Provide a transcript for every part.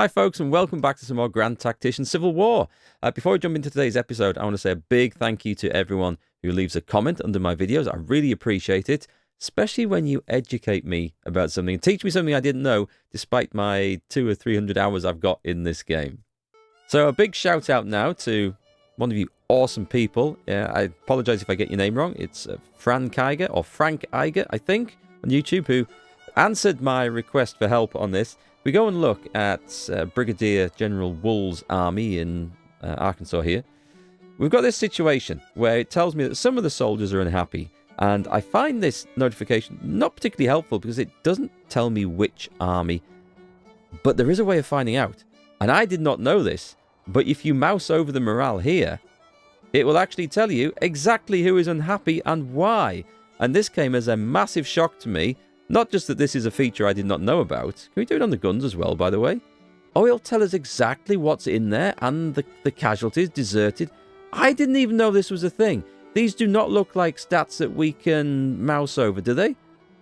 Hi folks, and welcome back to some more Grand Tactician Civil War. Before we jump into today's episode, I want to say a big thank you to everyone who leaves a comment under my videos. I really appreciate it, especially when you educate me about something and teach me something I didn't know, despite my 200 or 300 hours I've got in this game. So a big shout out now to one of you awesome people. I apologize if I get your name wrong. It's Frank Iger, I think, on YouTube, who answered my request for help on this. We go and look at Brigadier General Wool's army in Arkansas here. We've got this situation where it tells me that some of the soldiers are unhappy, and I find this notification not particularly helpful because it doesn't tell me which army, but there is a way of finding out. And I did not know this, but if you mouse over the morale here, it will actually tell you exactly who is unhappy and why. And this came as a massive shock to me. Not just that this is a feature I did not know about. Can we do it on the guns as well, by the way? Oh, it'll tell us exactly what's in there and the casualties, deserted. I didn't even know this was a thing. These do not look like stats that we can mouse over, do they?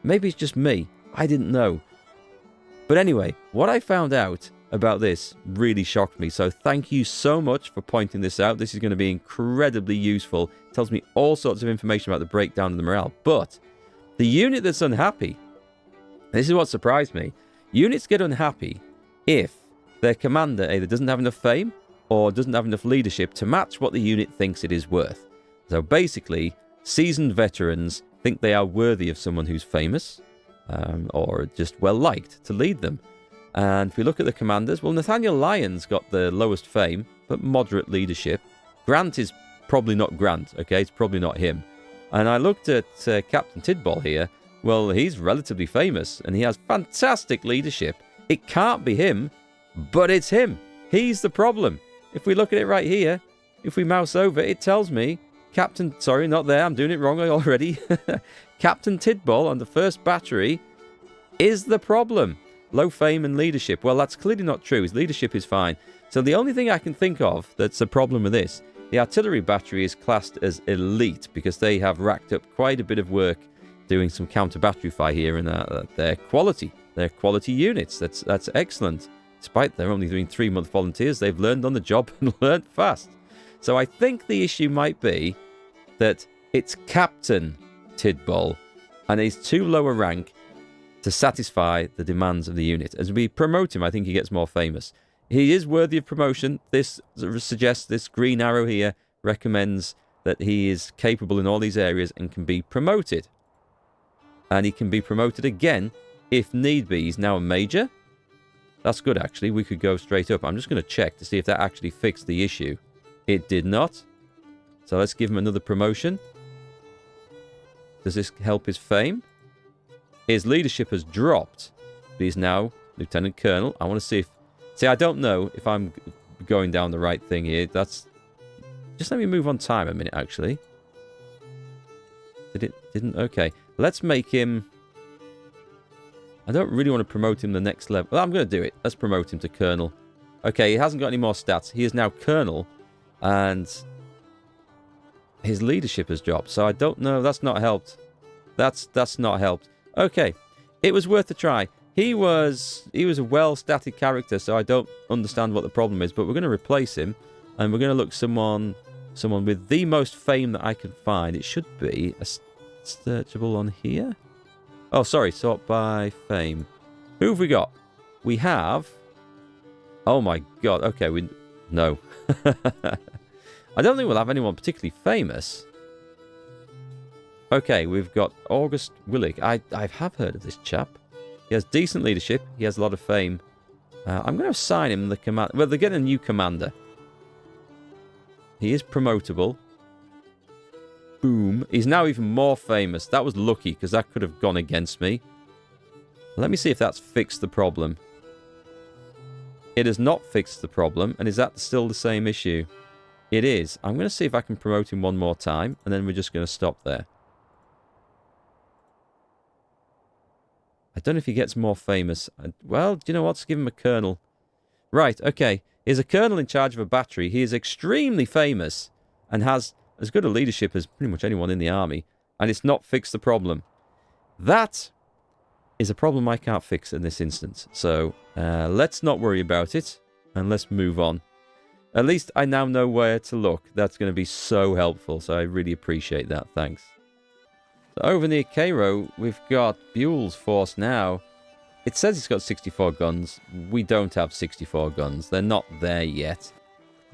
Maybe it's just me. I didn't know. But anyway, what I found out about this really shocked me. So thank you so much for pointing this out. This is going to be incredibly useful. It tells me all sorts of information about the breakdown of the morale. But the unit that's unhappy, this is what surprised me. Units get unhappy if their commander either doesn't have enough fame or doesn't have enough leadership to match what the unit thinks it is worth. So basically, seasoned veterans think they are worthy of someone who's famous or just well-liked to lead them. And if we look at the commanders, well, Nathaniel Lyons got the lowest fame, but moderate leadership. Grant is probably not Grant, okay? It's probably not him. And I looked at Captain Tidball here. Well, he's relatively famous, and he has fantastic leadership. It can't be him, but it's him. He's the problem. If we look at it right here, if we mouse over, it tells me sorry, not there, I'm doing it wrong already. Captain Tidball on the first battery is the problem. Low fame and leadership. Well, that's clearly not true. His leadership is fine. So the only thing I can think of that's a problem with this, the artillery battery is classed as elite because they have racked up quite a bit of work doing some counter battery fire here, and they're quality units. That's excellent. Despite they're only doing 3-month volunteers, they've learned on the job and learned fast. So I think the issue might be that it's Captain Tidball, and he's too low a rank to satisfy the demands of the unit. As we promote him, I think he gets more famous. He is worthy of promotion. This suggests, this green arrow here recommends that he is capable in all these areas and can be promoted. And he can be promoted again if need be. He's now a major. That's good, actually. We could go straight up. I'm just going to check to see if that actually fixed the issue. It did not. So let's give him another promotion. Does this help his fame? His leadership has dropped. But he's now Lieutenant Colonel. I want to see if... See, I don't know if I'm going down the right thing here. That's... Just let me move on time a minute, actually. Didn't? Okay. Let's make him... I don't really want to promote him the next level. Well, I'm going to do it. Let's promote him to Colonel. Okay, he hasn't got any more stats. He is now Colonel, and his leadership has dropped. So I don't know. That's not helped. That's not helped. Okay, it was worth a try. He was a well-stated character, so I don't understand what the problem is. But we're going to replace him, and we're going to look someone with the most fame that I can find. It should be a searchable on here. Oh, sorry, sort by fame. Who have we got? We have... Oh my god, okay, no. I don't think we'll have anyone particularly famous. Okay, we've got August Willig. I have heard of this chap. He has decent leadership. He has a lot of fame. I'm going to assign him the command... Well, they're getting a new commander. He is promotable. Boom. He's now even more famous. That was lucky, because that could have gone against me. Let me see if that's fixed the problem. It has not fixed the problem. And is that still the same issue? It is. I'm going to see if I can promote him one more time. And then we're just going to stop there. I don't know if he gets more famous. Well, do you know what? Let's give him a colonel. Right, okay. He's a colonel in charge of a battery. He is extremely famous and has as good a leadership as pretty much anyone in the army, and it's not fixed the problem. That is a problem I can't fix in this instance. So let's not worry about it, and let's move on. At least I now know where to look. That's going to be so helpful, so I really appreciate that. Thanks. So over near Cairo, we've got Buell's force now. It says it's got 64 guns. We don't have 64 guns. They're not there yet.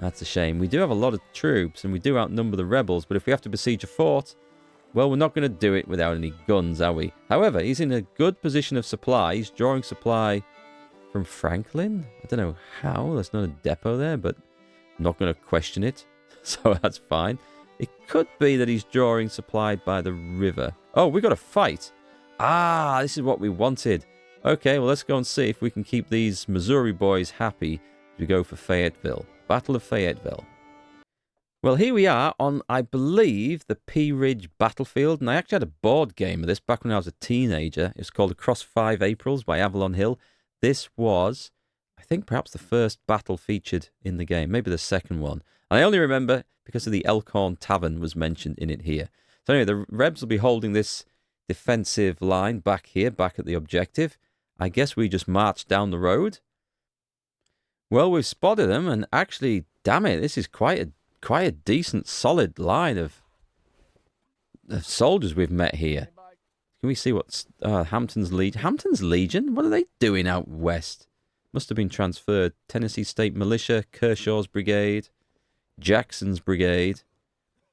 That's a shame. We do have a lot of troops, and we do outnumber the rebels, but if we have to besiege a fort, well, we're not going to do it without any guns, are we? However, he's in a good position of supply. He's drawing supply from Franklin. I don't know how. There's not a depot there, but I'm not going to question it, so that's fine. It could be that he's drawing supply by the river. Oh, we got a fight. Ah, this is what we wanted. Okay, well, let's go and see if we can keep these Missouri boys happy as we go for Fayetteville. Battle of Fayetteville. Well, here we are on, I believe, the Pea Ridge battlefield. And I actually had a board game of this back when I was a teenager. It was called Across 5 Aprils by Avalon Hill. This was, I think, perhaps the first battle featured in the game. Maybe the second one. And I only remember because of the Elkhorn Tavern was mentioned in it here. So anyway, the Rebs will be holding this defensive line back here, back at the objective. I guess we just march down the road. Well, we've spotted them, and actually, damn it, this is quite a decent, solid line of soldiers we've met here. Can we see what's Hampton's Legion? Hampton's Legion? What are they doing out west? Must have been transferred. Tennessee State Militia, Kershaw's Brigade, Jackson's Brigade,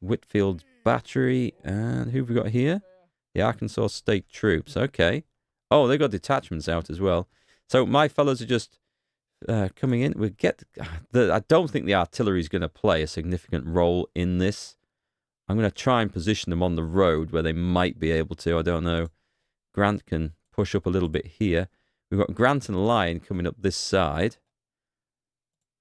Whitfield's Battery, and who have we got here? The Arkansas State Troops. Okay. Oh, they got detachments out as well. So my fellows are just coming in. I don't think the artillery is going to play a significant role in this. I'm going to try and position them on the road where they might be able to. I don't know. Grant can push up a little bit here. We've got Grant and Lyon coming up this side.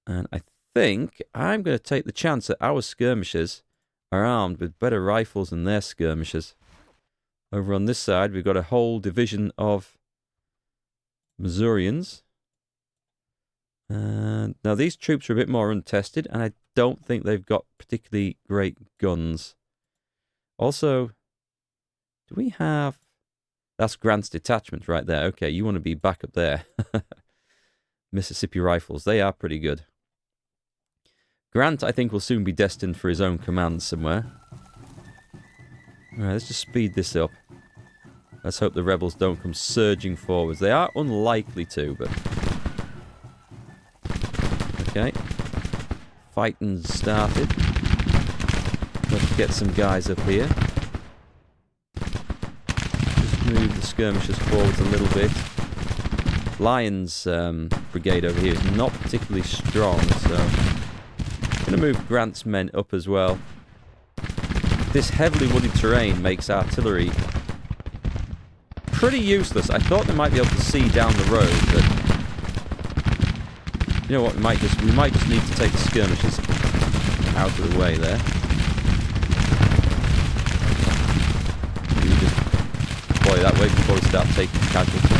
And I think I'm going to take the chance that our skirmishers are armed with better rifles than their skirmishers. Over on this side, we've got a whole division of Missourians. Now, these troops are a bit more untested, and I don't think they've got particularly great guns. Also, do we have... That's Grant's detachment right there. Okay, you want to be back up there. Mississippi Rifles, they are pretty good. Grant, I think, will soon be destined for his own command somewhere. Alright, let's just speed this up. Let's hope the rebels don't come surging forwards. They are unlikely to, but... Okay. Fighting started. Let's get some guys up here. Just move the skirmishers forwards a little bit. Lyon's brigade over here is not particularly strong, so... I'm going to move Grant's men up as well. This heavily wooded terrain makes artillery pretty useless. I thought they might be able to see down the road, but you know what? We might just need to take the skirmishers out of the way there. We just deploy that way before we start taking casualties.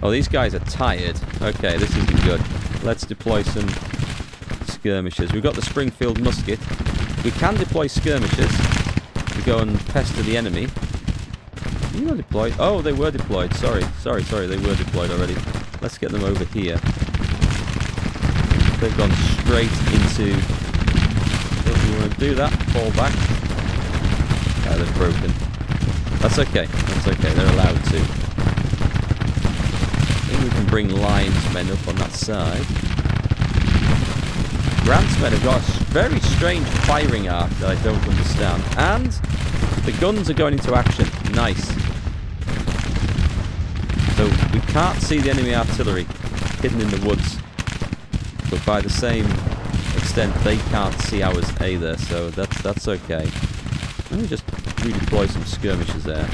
Oh, these guys are tired. Okay, this isn't good. Let's deploy some skirmishers. We've got the Springfield musket. We can deploy skirmishers to go and pester the enemy. You were deployed. Oh, they were deployed. Sorry. They were deployed already. Let's get them over here. They've gone straight into... If you want to do that, fall back. Oh, they're broken. That's okay. That's okay. They're allowed to. I think we can bring Lyon's men up on that side. Grant's men have got a very strange firing arc that I don't understand. And the guns are going into action. Nice. So we can't see the enemy artillery hidden in the woods. But by the same extent, they can't see ours either. So that's okay. Let me just redeploy some skirmishers there.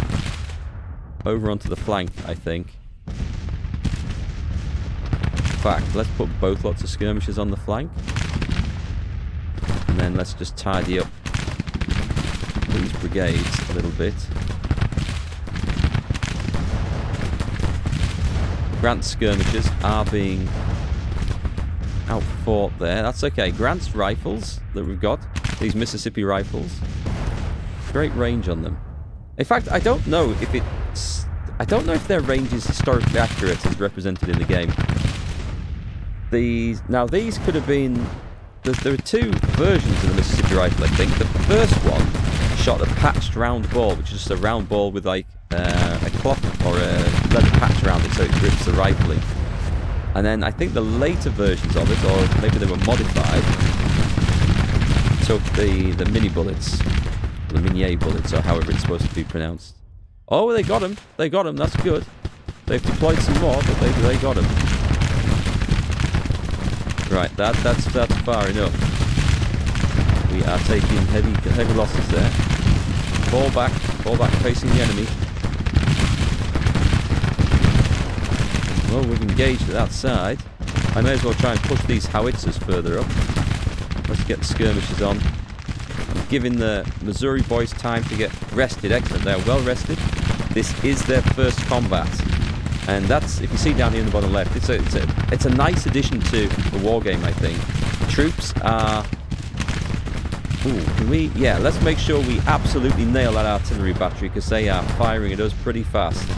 Over onto the flank, I think. In fact, let's put both lots of skirmishers on the flank. And then let's just tidy up these brigades a little bit. Grant's skirmishers are being outfought there. That's okay. Grant's rifles that we've got, these Mississippi rifles, great range on them. In fact, I don't know if their range is historically accurate as represented in the game. These could have been... There are two versions of the Mississippi rifle, I think. The first one shot a patched round ball, which is just a round ball with like a cloth or a leather patch around it so it grips the rifling. And then I think the later versions of it, or maybe they were modified, took the mini bullets, the Minier bullets, or however it's supposed to be pronounced. Oh, they got him. They got him. That's good. They've deployed some more, but they got him. Right, that's far enough. We are taking heavy losses there. Fall back, facing the enemy. Well, we've engaged at that side. I may as well try and push these howitzers further up. Let's get the skirmishers on. I'm giving the Missouri boys time to get rested. Excellent, they're well rested. This is their first combat. And that's, if you see down here in the bottom left, it's a nice addition to the wargame, I think. Troops are... Ooh, yeah, let's make sure we absolutely nail that artillery battery, because they are firing at us pretty fast.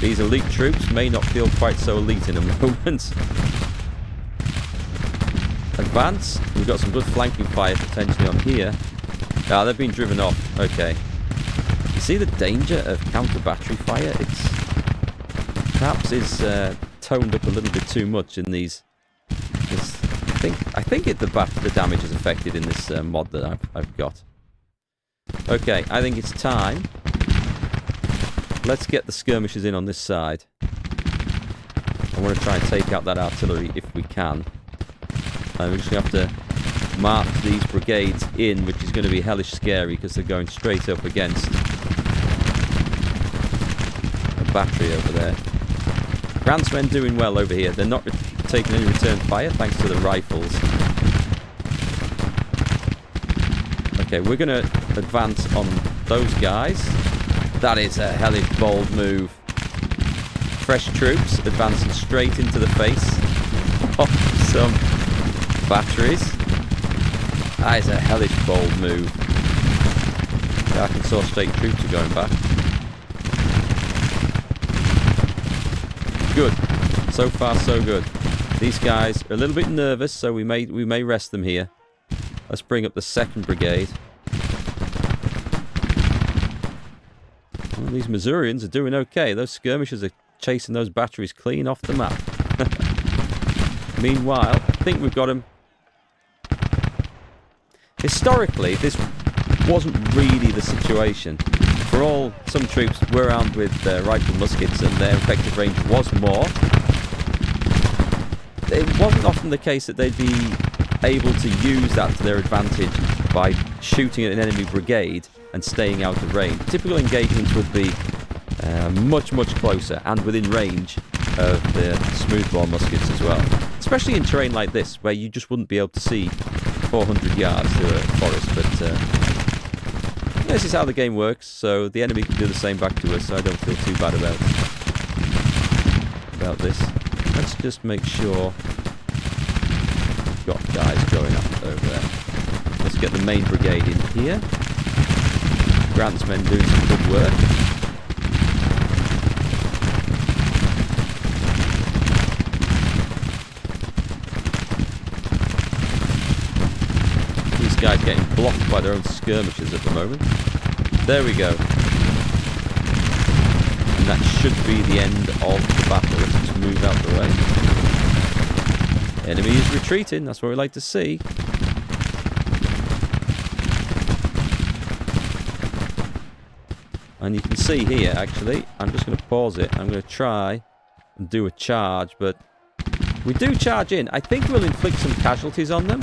These elite troops may not feel quite so elite in a moment. Advance. We've got some good flanking fire potentially on here. Ah, they've been driven off. Okay. You see the danger of counter-battery fire? It's perhaps is toned up a little bit too much in these. I think the damage is affected in this mod that I've got. Okay, I think it's time. Let's get the skirmishers in on this side. I want to try and take out that artillery if we can. And we're just going to have to march these brigades in, which is going to be hellish scary because they're going straight up against a battery over there. Grant's men doing well over here. They're not taking any return fire thanks to the rifles. Okay, we're going to advance on those guys. That is a hellish bold move. Fresh troops advancing straight into the face of some batteries. That is a hellish bold move. The Arkansas State troops are going back. Good. So far, so good. These guys are a little bit nervous, so we may rest them here. Let's bring up the 2nd Brigade. Well, these Missourians are doing okay. Those skirmishers are chasing those batteries clean off the map. Meanwhile, I think we've got them. Historically, this wasn't really the situation. For all, some troops were armed with rifle muskets and their effective range was more. It wasn't often the case that they'd be able to use that to their advantage by shooting at an enemy brigade and staying out of range. Typical engagements would be much closer and within range of the smoothbore muskets as well. Especially in terrain like this, where you just wouldn't be able to see 400 yards through a forest. But this is how the game works, so the enemy can do the same back to us, so I don't feel too bad about this. Let's just make sure we've got guys going up over there. Let's get the main brigade in here. Grant's men doing some good work. These guys getting blocked by their own skirmishers at the moment. There we go. And that should be the end of the battle. Let's just move out the way. Enemy is retreating. That's what we like to see. And you can see here, actually, I'm just going to pause it. I'm going to try and do a charge, but we do charge in. I think we'll inflict some casualties on them,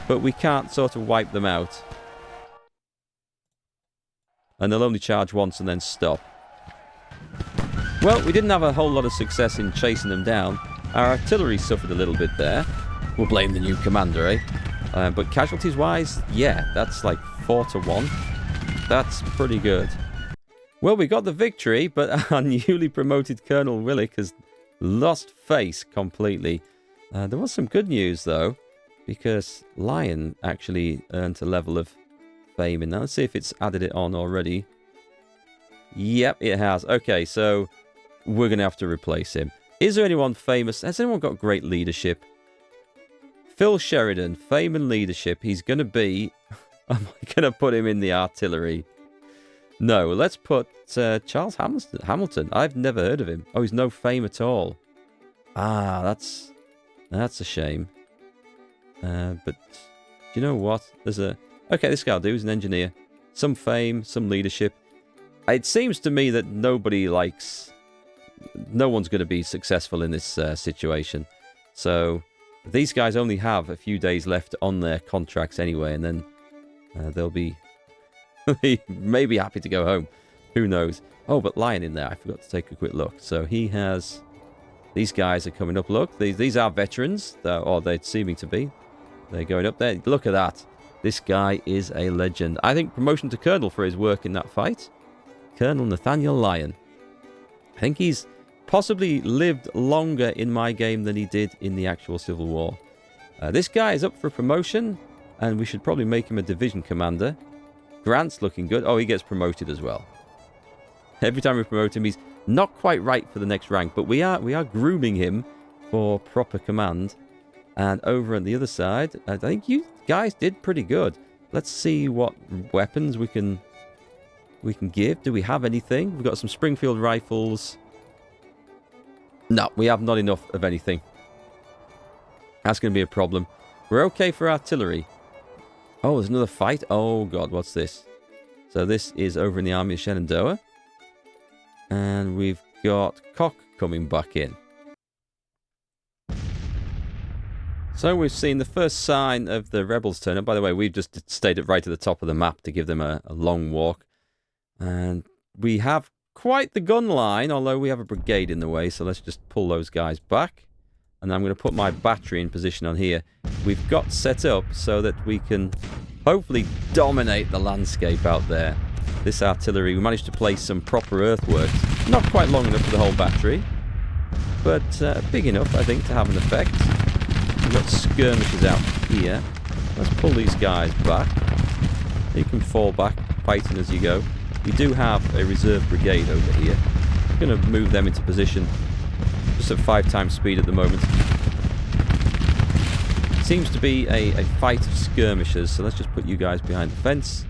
but we can't sort of wipe them out. And they'll only charge once and then stop. Well, we didn't have a whole lot of success in chasing them down. Our artillery suffered a little bit there. We'll blame the new commander, eh? But casualties-wise, yeah, that's like 4-1. That's pretty good. Well, we got the victory, but our newly promoted Colonel Willick has lost face completely. There was some good news, though, because Lion actually earned a level of fame. And let's see if it's added it on already. Yep, it has. Okay, so we're going to have to replace him. Is there anyone famous? Has anyone got great leadership? Phil Sheridan, fame and leadership. He's going to be... Am I going to put him in the artillery? No, let's put Charles Hamilton. I've never heard of him. Oh, he's no fame at all. Ah, that's a shame. But do you know what? There's a... Okay, this guy will do. He's an engineer. Some fame, some leadership. It seems to me that nobody likes... No one's going to be successful in this situation. So these guys only have a few days left on their contracts anyway, and then they'll be maybe happy to go home. Who knows? Oh, but Lion in there. I forgot to take a quick look. So he has... These guys are coming up. Look, these are veterans, or they're seeming to be. They're going up there. Look at that. This guy is a legend. I think promotion to Colonel for his work in that fight. Colonel Nathaniel Lyon. I think he's possibly lived longer in my game than he did in the actual Civil War. This guy is up for promotion, and we should probably make him a division commander. Grant's looking good. Oh, he gets promoted as well. Every time we promote him, he's not quite right for the next rank, but we are grooming him for proper command. And over on the other side, I think you guys did pretty good. Let's see what weapons we can give. Do we have anything? We've got some Springfield rifles. No, we have not enough of anything. That's going to be a problem. We're okay for artillery. Oh, there's another fight. Oh, God, what's this? So this is over in the Army of Shenandoah. And we've got Koch coming back in. So we've seen the first sign of the rebels turn up. By the way, we've just stayed right at the top of the map to give them a long walk. And we have quite the gun line, although we have a brigade in the way. So let's just pull those guys back. And I'm going to put my battery in position on here. We've got set up so that we can hopefully dominate the landscape out there. This artillery, we managed to place some proper earthworks. Not quite long enough for the whole battery, but big enough, I think, to have an effect. We've got skirmishers out here. Let's pull these guys back. You can fall back, fighting as you go. We do have a reserve brigade over here. I'm going to move them into position. Just at 5 times speed at the moment. Seems to be a fight of skirmishers, so let's just put you guys behind the fence.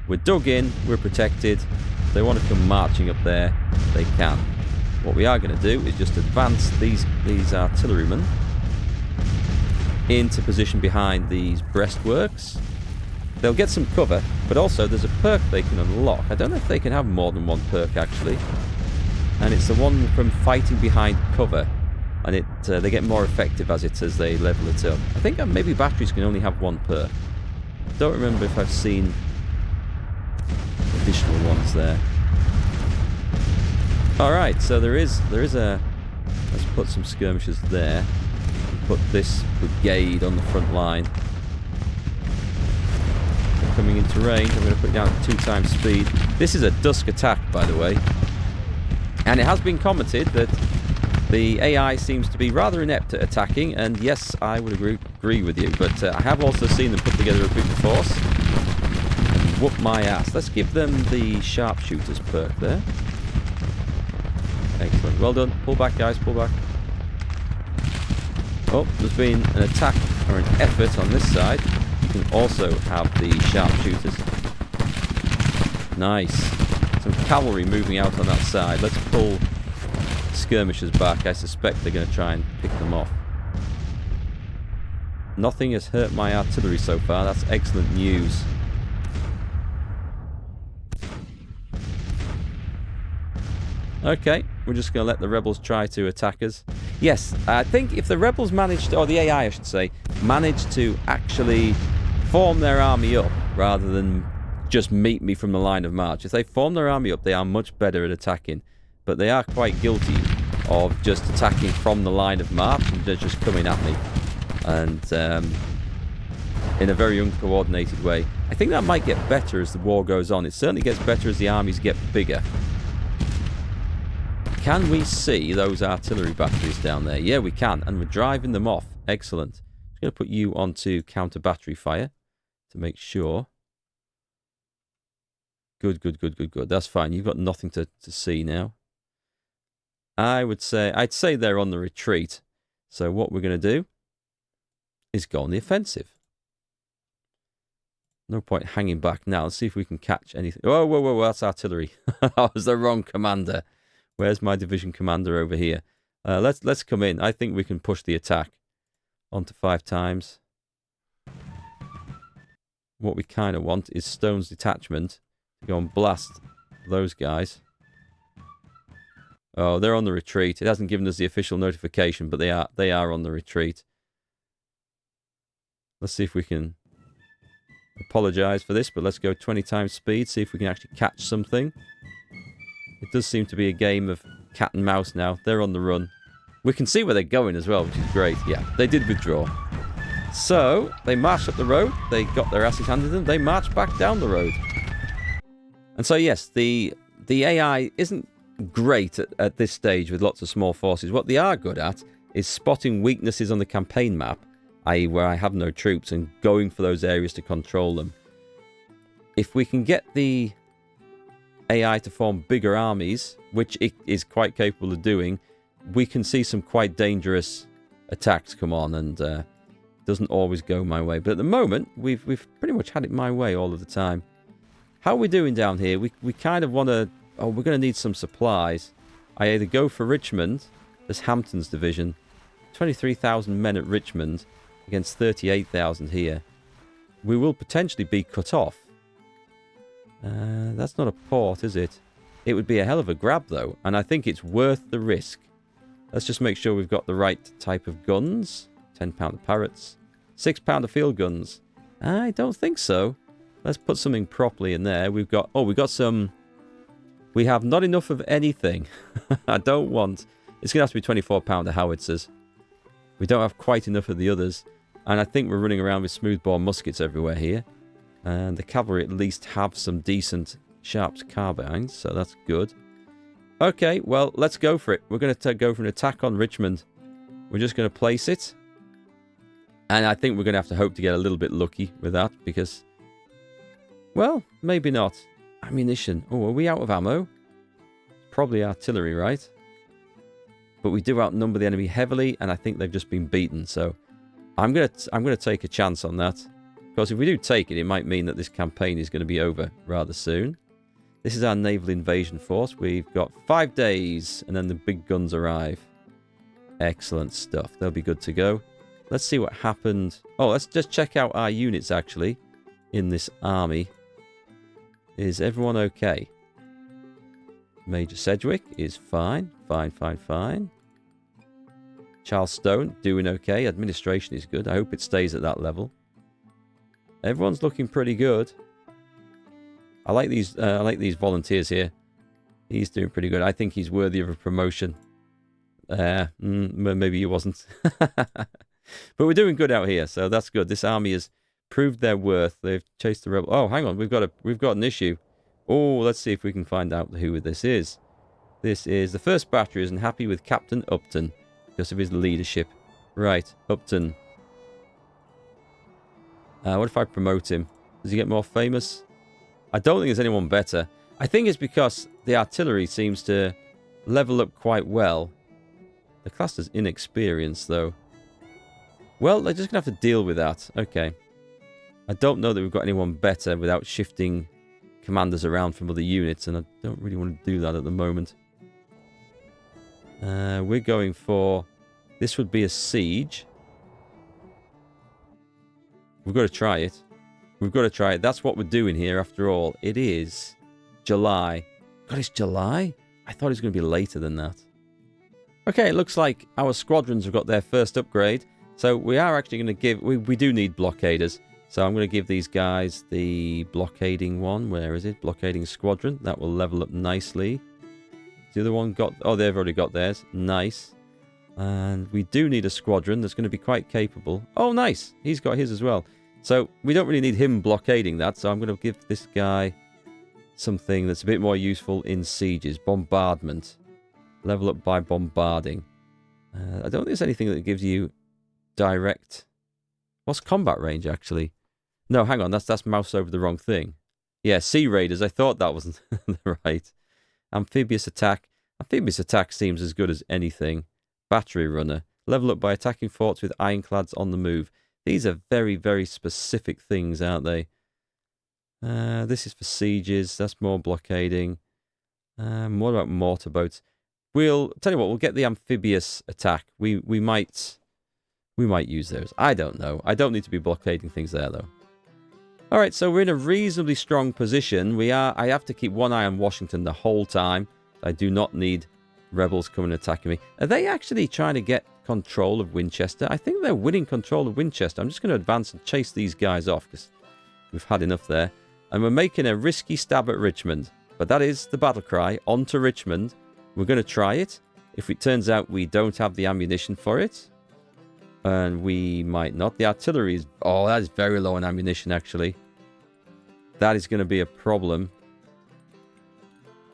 We're dug in, we're protected. If they want to come marching up there, they can. What we are going to do is just advance these artillerymen into position behind these breastworks. They'll get some cover, but also there's a perk they can unlock. I don't know if they can have more than one perk, actually. And it's the one from fighting behind cover. And they get more effective as they level it up. I think maybe batteries can only have one perk. Don't remember if I've seen additional ones there. Alright, so there is a... Let's put some skirmishers there. Put this brigade on the front line. They're coming into range. I'm going to put it down at 2 times speed. This is a dusk attack, by the way. And it has been commented that the AI seems to be rather inept at attacking, and yes, I would agree with you, but I have also seen them put together a big force and whoop my ass. Let's give them the sharpshooters perk there. Excellent, well done. Pull back, guys, pull back. Oh, there's been an attack or an effort on this side. You can also have the sharpshooters. Nice. Some cavalry moving out on that side. Let's pull skirmishers back. I suspect they're going to try and pick them off. Nothing has hurt my artillery so far. That's excellent news. Okay, we're just going to let the rebels try to attack us. Yes, I think if the rebels managed, or the AI I should say, managed to actually form their army up rather than just meet me from the line of march. If they form their army up, they are much better at attacking. But they are quite guilty of just attacking from the line of march and they're just coming at me. And in a very uncoordinated way. I think that might get better as the war goes on. It certainly gets better as the armies get bigger. Can we see those artillery batteries down there? Yeah, we can. And we're driving them off. Excellent. I'm going to put you onto counter battery fire to make sure. Good, good, good, good, good. That's fine. You've got nothing to see now. I'd say they're on the retreat. So what we're going to do is go on the offensive. No point hanging back now. Let's see if we can catch anything. Whoa, whoa, whoa, that's artillery. I was the wrong commander. Where's my division commander over here? Let's come in. I think we can push the attack onto 5 times. What we kind of want is Stone's detachment to go and blast those guys. Oh, they're on the retreat. It hasn't given us the official notification, but they are on the retreat. Let's see if we can apologize for this, but let's go 20 times speed, see if we can actually catch something. It does seem to be a game of cat and mouse now. They're on the run. We can see where they're going as well, which is great. Yeah, they did withdraw. So, they marched up the road. They got their asses handed to them. They marched back down the road. And so, yes, the AI isn't great at this stage with lots of small forces. What they are good at is spotting weaknesses on the campaign map, i.e. where I have no troops, and going for those areas to control them. If we can get the AI to form bigger armies, which it is quite capable of doing, we can see some quite dangerous attacks come on, and doesn't always go my way. But at the moment, we've pretty much had it my way all of the time. How are we doing down here? We kind of want to... Oh, we're going to need some supplies. I either go for Richmond, there's Hampton's division, 23,000 men at Richmond against 38,000 here. We will potentially be cut off. That's not a port, is it? It would be a hell of a grab, though, and I think it's worth the risk. Let's just make sure we've got the right type of guns. 10-pounder Parrots. 6-pounder field guns. I don't think so. Let's put something properly in there. We've got some... We have not enough of anything. I don't want... It's going to have to be 24-pounder howitzers. We don't have quite enough of the others. And I think we're running around with smoothbore muskets everywhere here. And the cavalry at least have some decent Sharps carbines, so that's good. Okay, well, let's go for it. We're going to go for an attack on Richmond. We're just going to place it. And I think we're going to have to hope to get a little bit lucky with that, because... Well, maybe not. Ammunition. Oh, are we out of ammo? Probably artillery, right? But we do outnumber the enemy heavily, and I think they've just been beaten, so... I'm gonna take a chance on that. Because if we do take it, it might mean that this campaign is going to be over rather soon. This is our naval invasion force. We've got 5 days, and then the big guns arrive. Excellent stuff. They'll be good to go. Let's see what happened. Oh, let's just check out our units, actually, in this army. Is everyone okay? Major Sedgwick is fine. Fine, fine, fine. Charles Stone, doing okay. Administration is good. I hope it stays at that level. Everyone's looking pretty good. I like these volunteers here. He's doing pretty good. I think he's worthy of a promotion. Maybe he wasn't. But we're doing good out here, so that's good. This army has proved their worth. They've chased the rebel. Oh, hang on. We've got an issue. Oh, let's see if we can find out who this is. This is the 1st Battery isn't happy with Captain Upton because of his leadership. Right, Upton. What if I promote him? Does he get more famous? I don't think there's anyone better. I think it's because the artillery seems to level up quite well. They're classed as inexperienced, though. Well, they're just going to have to deal with that. Okay. I don't know that we've got anyone better without shifting commanders around from other units, and I don't really want to do that at the moment. We're going for... This would be a siege. We've got to try it. We've got to try it. That's what we're doing here, after all. It is July. God, it's July? I thought it was going to be later than that. Okay, it looks like our squadrons have got their first upgrade. So we are actually going to give... We do need blockaders. So I'm going to give these guys the blockading one. Where is it? Blockading squadron. That will level up nicely. The other one got... Oh, they've already got theirs. Nice. And we do need a squadron that's going to be quite capable. Oh, nice. He's got his as well. So we don't really need him blockading that. So I'm going to give this guy something that's a bit more useful in sieges. Bombardment. Level up by bombarding. I don't think there's anything that gives you direct... What's combat range, actually? No, hang on. That's mouse over the wrong thing. Yeah, Sea Raiders. I thought that wasn't right. Amphibious attack. Amphibious attack seems as good as anything. Battery runner. Level up by attacking forts with ironclads on the move. These are very, very specific things, aren't they? This is for sieges. That's more blockading. What about mortar boats? We'll tell you what. We'll get the amphibious attack. We might use those. I don't know. I don't need to be blockading things there though. All right, so we're in a reasonably strong position. I have to keep one eye on Washington the whole time. I do not need rebels coming and attacking me. Are they actually trying to get control of Winchester? I think they're winning control of Winchester. I'm just going to advance and chase these guys off because we've had enough there. And we're making a risky stab at Richmond. But that is the battle cry. On to Richmond. We're going to try it. If it turns out we don't have the ammunition for it, and we might not. The artillery is... Oh, that is very low on ammunition, actually. That is going to be a problem.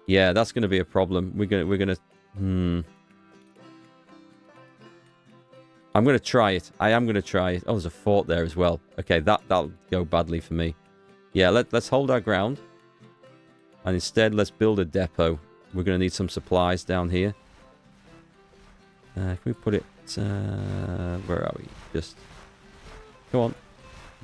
Yeah, that's going to be a problem. We're going to... I'm going to try it. I am going to try it. Oh, there's a fort there as well. Okay, that'll go badly for me. Yeah, let's hold our ground. And instead, let's build a depot. We're going to need some supplies down here. Can we put it... where are we? Just... Go on.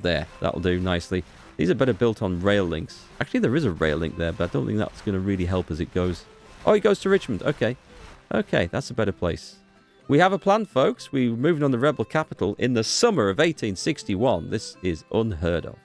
There. That'll do nicely. These are better built on rail links. Actually, there is a rail link there, but I don't think that's going to really help as it goes. Oh, it goes to Richmond. Okay. Okay, that's a better place. We have a plan, folks. We're moving on the rebel capital in the summer of 1861. This is unheard of.